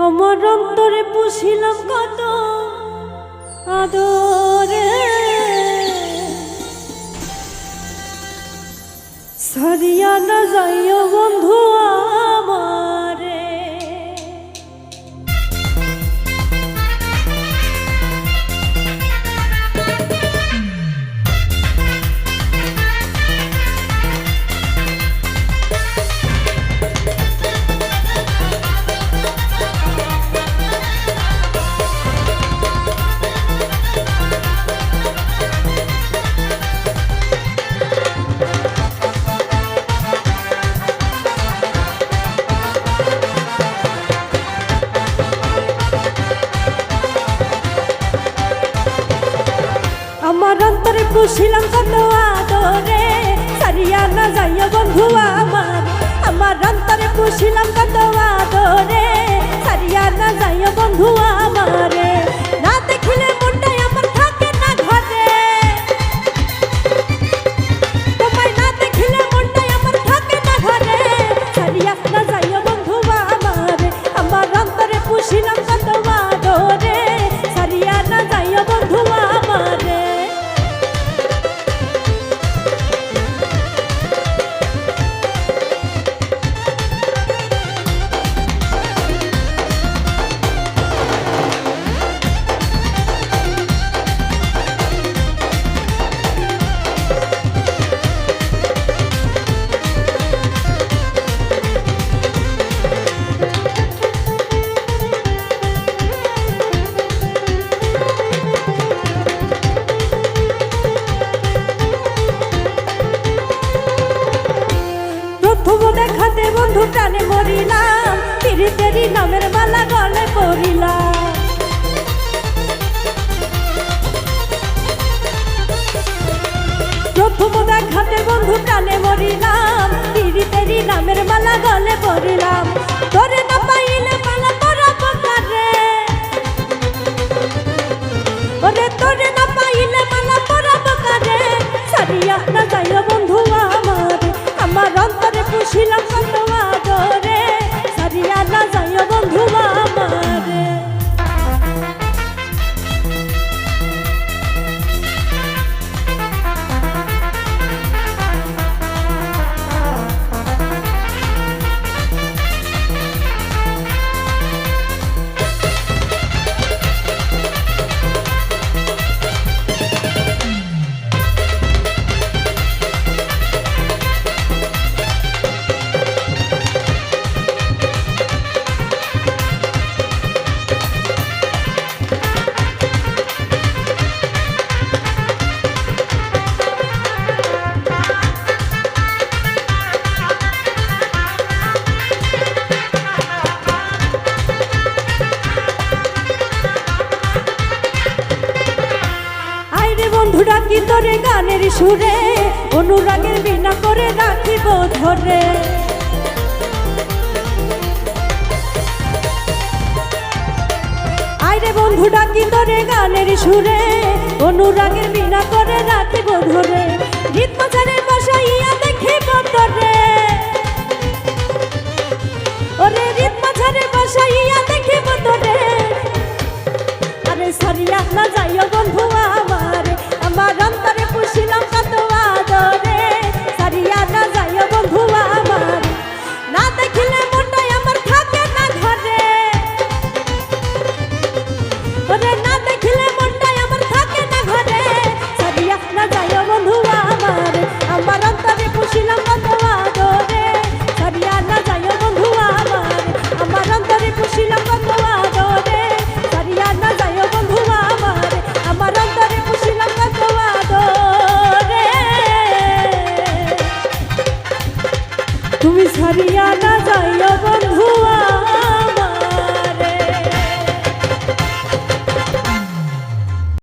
আমার অন্তরে পুষিলাম কত আদরে, সারিয়া না যাইও বন্ধু আমারে। আমার অন্তরে পুষিলাম কত আদরে, সারিয়া না যাইও বন্ধু আমার। আমার অন্তরে পুষিলাম কত আদরে, সারিয়া না যাইও বন্ধু আমারে। না দেখিলে মনটাই আমার থাকে না ঘরে, তোমায় না দেখিলে মনটাই আমার থাকে না ঘরে, সারিয়া না যাইও বন্ধু আমারে। আমার অন্তরে পুষিলাম কত আদরে, সারিয়া না যাইও বন্ধু আমারে। প্রথম দেখাতে বন্ধু প্রাণে মরিলাম, পিরিতেরি নামের মালা গলে পড়িলাম। প্রথম দেখাতে বন্ধু প্রাণে মরিলাম, পিরিতেরি নামের মালা গলে পড়িলাম। তোরে না পাইলে মালা পরাবো কারে, ওরে তোরে না পাইলে মালা পরাবো কারে, সারিয়া না যাইও বন্ধু আমার। আমার অন্তরে পুষিলাম কত আদরে, সারিয়া না যাইও বন্ধু আমারে। বন্ধু ডাকি তোরে গানের সুরে, অনুরাগের বিনা করে রাখিব ধরে। আইরে বন্ধু ডাকি তোরে গানের সুরে, অনুরাগের বিনা করে রাখিব ধরে। গীত মাঝারের বসাইয়া দেখিব তোরে, ওরে গীত মাঝারের বসাইয়া দেখিব তোরে। আরে সারিয়া না যাইও বন্ধু আমার, আমার অন্তরে পুষিলাম কত আদরে, সারিয়া না যাইও বন্ধু আমার। না দেখিলে মনটাই আমার থাকে না ঘরে, ওরে না দেখিলে মনটাই আমার থাকে না ঘরে, সারিয়া না যাইও বন্ধু আমার। আমার অন্তরে পুষিলাম কত আদরে, সারিয়া না যাইও বন্ধু আমার। আমার অন্তরে পুষিলাম কত আদরে, সারিয়া না যাইও বন্ধু আমার। আমার অন্তরে পুষিলাম কত আদরে, তুমি সারিয়া না যাইও বন্ধু।